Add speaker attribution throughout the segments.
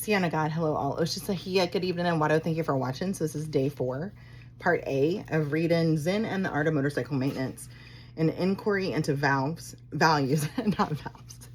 Speaker 1: Sienna God, hello all. It was just a good evening and Wado. Thank you for watching. So this is day 4, part A of reading Zen and the Art of Motorcycle Maintenance, an inquiry into values, not valves,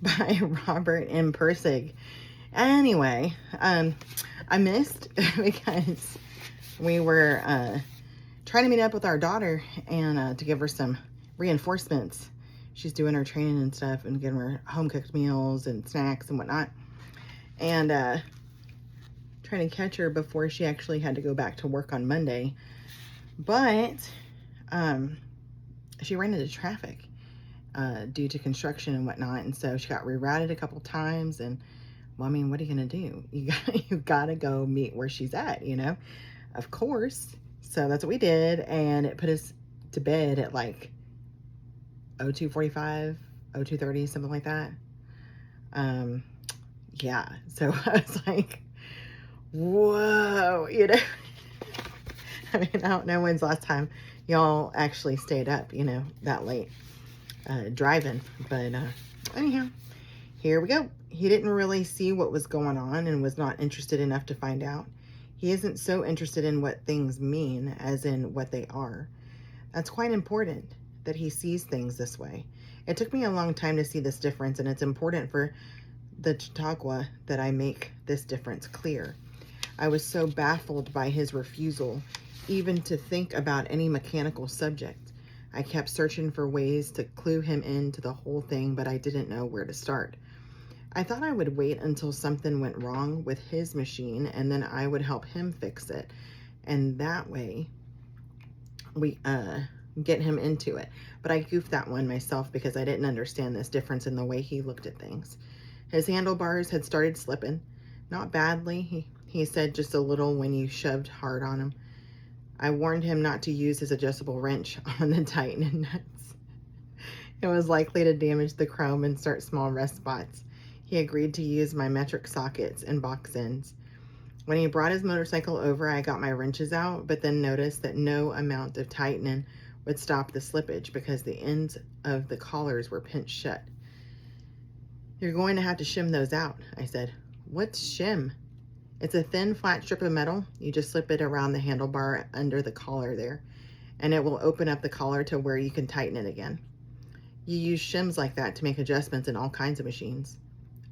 Speaker 1: by Robert M. Persig. Anyway, I missed because we were trying to meet up with our daughter and to give her some reinforcements. She's doing her training and stuff and getting her home cooked meals and snacks and whatnot. And trying to catch her before she actually had to go back to work on Monday. But she ran into traffic due to construction and whatnot. And so she got rerouted a couple times. And, well, I mean, what are you going to do? You gotta go meet where she's at, you know? Of course. So that's what we did. And it put us to bed at like 02:45, 02:30, something like that. Yeah, so I was like, whoa, you know. I mean, I don't know when's the last time y'all actually stayed up, you know, that late driving. But anyhow, here we go. He didn't really see what was going on and was not interested enough to find out. He isn't so interested in what things mean as in what they are. That's quite important that he sees things this way. It took me a long time to see this difference, and it's important for the Chautauqua that I make this difference clear. I was so baffled by his refusal even to think about any mechanical subject. I kept searching for ways to clue him into the whole thing, but I didn't know where to start. I thought I would wait until something went wrong with his machine and then I would help him fix it. And that way we get him into it. But I goofed that one myself because I didn't understand this difference in the way he looked at things. His handlebars had started slipping. Not badly, he said, just a little when you shoved hard on him. I warned him not to use his adjustable wrench on the tightening nuts. It was likely to damage the chrome and start small rust spots. He agreed to use my metric sockets and box ends. When he brought his motorcycle over, I got my wrenches out, but then noticed that no amount of tightening would stop the slippage because the ends of the collars were pinched shut. You're going to have to shim those out, I said. What's shim? It's a thin, flat strip of metal. You just slip it around the handlebar under the collar there, and it will open up the collar to where you can tighten it again. You use shims like that to make adjustments in all kinds of machines.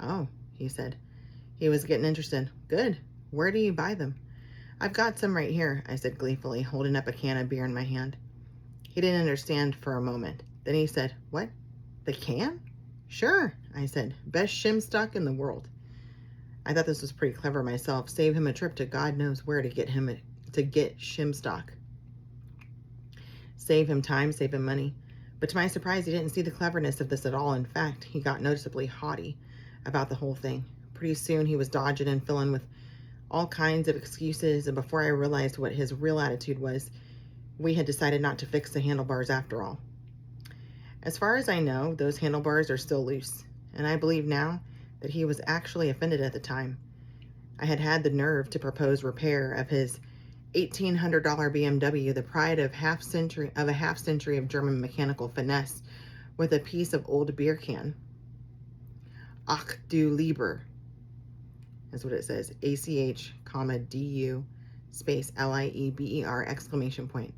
Speaker 1: Oh, he said. He was getting interested. Good. Where do you buy them? I've got some right here, I said gleefully, holding up a can of beer in my hand. He didn't understand for a moment. Then he said, what? The can? Sure, I said. Best shim stock in the world. I thought this was pretty clever myself. Save him a trip to God knows where to get shim stock. Save him time, save him money. But to my surprise, he didn't see the cleverness of this at all. In fact, he got noticeably haughty about the whole thing. Pretty soon he was dodging and filling with all kinds of excuses, and before I realized what his real attitude was, we had decided not to fix the handlebars after all. As far as I know, those handlebars are still loose, and I believe now that he was actually offended at the time. I had had the nerve to propose repair of his $1,800 BMW, the pride of a half century of German mechanical finesse, with a piece of old beer can. Ach du Lieber, is what it says. ACH, DU, space LIEBER, exclamation point.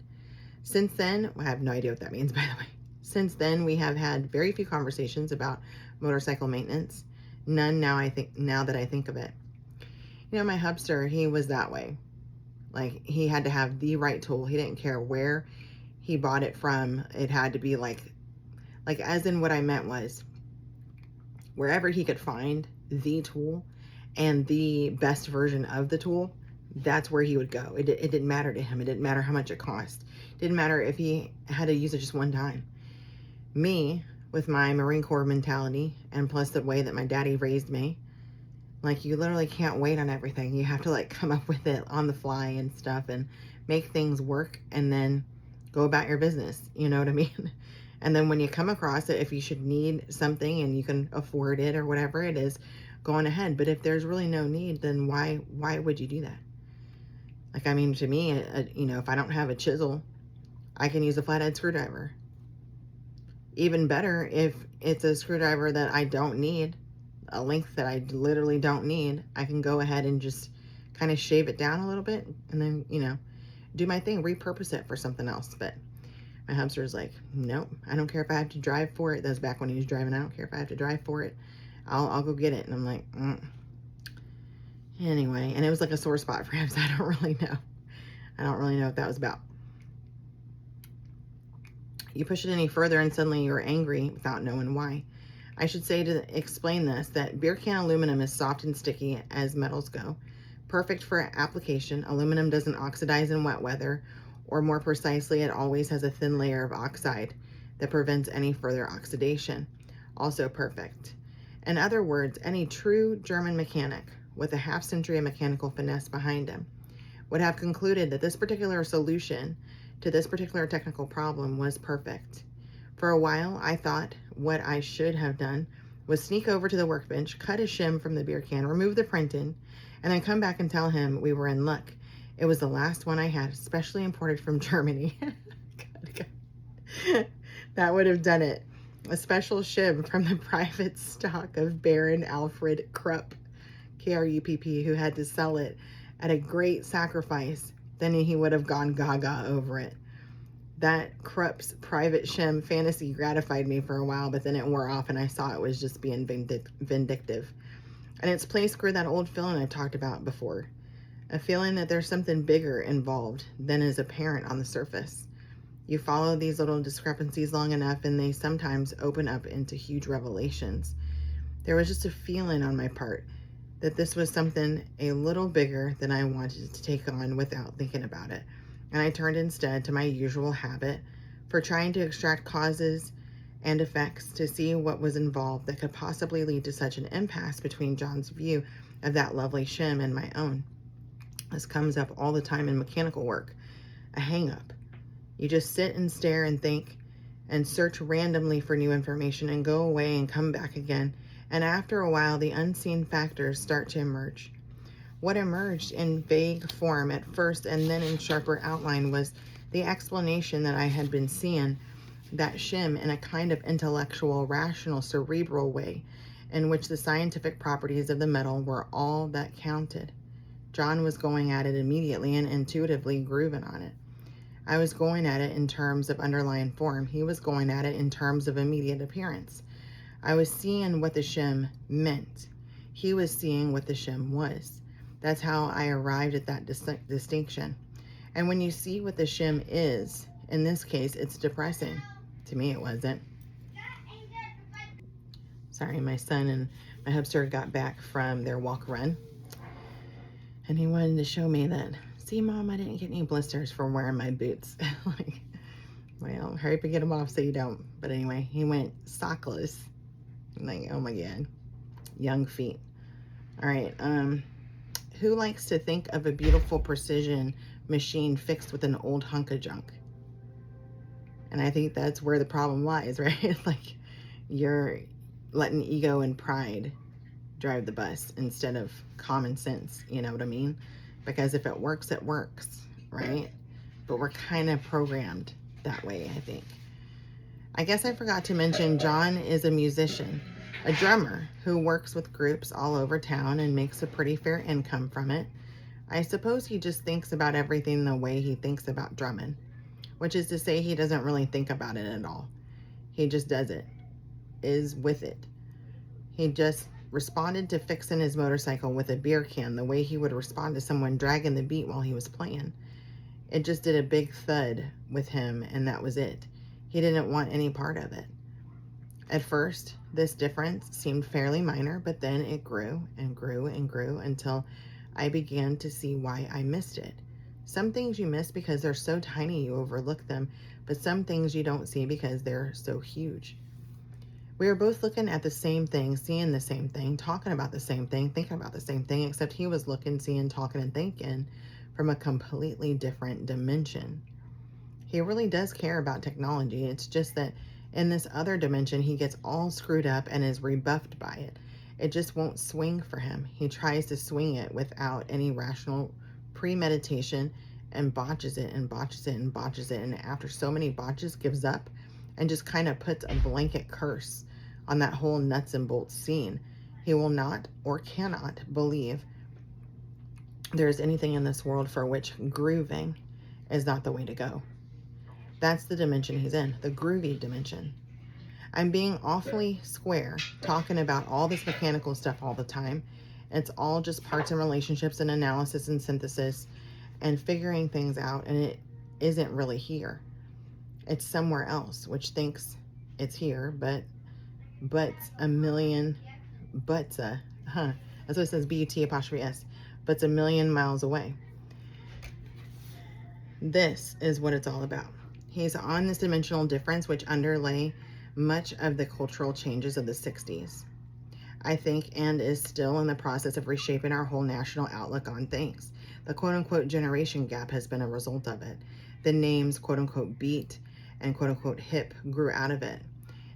Speaker 1: Since then, I have no idea what that means, by the way. Since then, we have had very few conversations about motorcycle maintenance. None now that I think of it. You know, my hubster, he was that way. Like, he had to have the right tool. He didn't care where he bought it from. It had to be like as in what I meant was wherever he could find the tool and the best version of the tool, that's where he would go. It didn't matter to him. It didn't matter how much it cost. It didn't matter if he had to use it just one time. Me, with my Marine Corps mentality, and plus the way that my daddy raised me, like, you literally can't wait on everything. You have to, like, come up with it on the fly and stuff and make things work and then go about your business. You know what I mean? And then when you come across it, if you should need something and you can afford it or whatever it is, go on ahead. But if there's really no need, then why would you do that? Like, I mean, to me, you know, if I don't have a chisel, I can use a flathead screwdriver. Even better if it's a screwdriver that I don't need, a length that I literally don't need, I can go ahead and just kind of shave it down a little bit and then, you know, do my thing, repurpose it for something else. But my hubster is like, nope, I don't care if I have to drive for it. That's back when he was driving. I don't care if I have to drive for it. I'll go get it. And I'm like, Anyway, and it was like a sore spot for him, so I don't really know. I don't really know what that was about. You push it any further and suddenly you're angry without knowing why. I should say, to explain this, that beer can aluminum is soft and sticky as metals go. Perfect for application. Aluminum doesn't oxidize in wet weather, or more precisely, it always has a thin layer of oxide that prevents any further oxidation. Also perfect. In other words, any true German mechanic with a half-century of mechanical finesse behind him would have concluded that this particular solution to this particular technical problem was perfect. For a while, I thought what I should have done was sneak over to the workbench, cut a shim from the beer can, remove the printing, and then come back and tell him we were in luck. It was the last one I had, specially imported from Germany. That would have done it. A special shim from the private stock of Baron Alfred Krupp, K-R-U-P-P, who had to sell it at a great sacrifice. Then he would have gone gaga over it. That Krupp's private shim fantasy gratified me for a while, but then it wore off and I saw it was just being vindictive. And its place grew that old feeling I've talked about before. A feeling that there's something bigger involved than is apparent on the surface. You follow these little discrepancies long enough and they sometimes open up into huge revelations. There was just a feeling on my part that this was something a little bigger than I wanted to take on without thinking about it. And I turned instead to my usual habit for trying to extract causes and effects to see what was involved that could possibly lead to such an impasse between John's view of that lovely shim and my own. This comes up all the time in mechanical work, a hang-up. You just sit and stare and think and search randomly for new information and go away and come back again. And after a while, the unseen factors start to emerge. What emerged in vague form at first and then in sharper outline was the explanation that I had been seeing that shim in a kind of intellectual, rational, cerebral way in which the scientific properties of the metal were all that counted. John was going at it immediately and intuitively grooving on it. I was going at it in terms of underlying form. He was going at it in terms of immediate appearance. I was seeing what the shim meant. He was seeing what the shim was. That's how I arrived at that distinction. And when you see what the shim is, in this case, it's depressing. To me, it wasn't. Sorry, my son and my hubster got back from their walk run. And he wanted to show me that, see, Mom, I didn't get any blisters from wearing my boots. Like, well, hurry up and get them off so you don't. But anyway, he went sockless. Like, oh my God, young feet. All right, who likes to think of a beautiful precision machine fixed with an old hunk of junk? And I think that's where the problem lies, right? Like, you're letting ego and pride drive the bus instead of common sense, you know what I mean? Because if it works, right? But we're kind of programmed that way, I think. I guess I forgot to mention John is a musician, a drummer who works with groups all over town and makes a pretty fair income from it. I suppose he just thinks about everything the way he thinks about drumming, which is to say he doesn't really think about it at all. He just does it, is with it. He just responded to fixing his motorcycle with a beer can the way he would respond to someone dragging the beat while he was playing. It just did a big thud with him, and that was it. He didn't want any part of it. At first, this difference seemed fairly minor, but then it grew and grew and grew until I began to see why I missed it. Some things you miss because they're so tiny you overlook them, but some things you don't see because they're so huge. We were both looking at the same thing, seeing the same thing, talking about the same thing, thinking about the same thing, except he was looking, seeing, talking, and thinking from a completely different dimension. He really does care about technology. It's just that in this other dimension, he gets all screwed up and is rebuffed by it. It just won't swing for him. He tries to swing it without any rational premeditation and botches it and botches it and botches it. And after so many botches, gives up and just kind of puts a blanket curse on that whole nuts and bolts scene. He will not or cannot believe there is anything in this world for which grooving is not the way to go. That's the dimension he's in, the groovy dimension. I'm being awfully square talking about all this mechanical stuff all the time. It's all just parts and relationships and analysis and synthesis and figuring things out, and it isn't really here. It's somewhere else, which thinks it's here, but a million, that's what it says, BUT''S, but's a million miles away. This is what it's all about. He's on this dimensional difference, which underlay much of the cultural changes of the 60s, I think, and is still in the process of reshaping our whole national outlook on things. The quote-unquote generation gap has been a result of it. The names quote-unquote beat and quote-unquote hip grew out of it.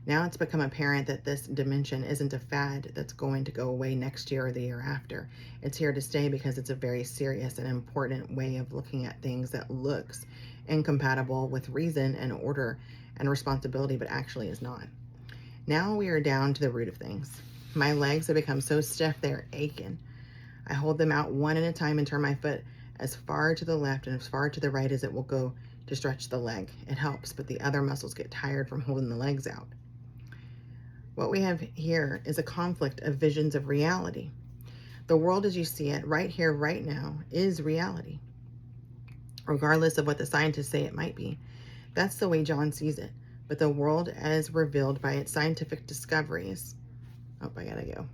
Speaker 1: Now it's become apparent that this dimension isn't a fad that's going to go away next year or the year after. It's here to stay because it's a very serious and important way of looking at things that looks incompatible with reason and order and responsibility, but actually is not. Now we are down to the root of things. My legs have become so stiff they're aching. I hold them out one at a time and turn my foot as far to the left and as far to the right as it will go to stretch the leg. It helps, but the other muscles get tired from holding the legs out. What we have here is a conflict of visions of reality. The world as you see it right here, right now, is reality, regardless of what the scientists say it might be. That's the way John sees it. But the world as revealed by its scientific discoveries, I gotta go.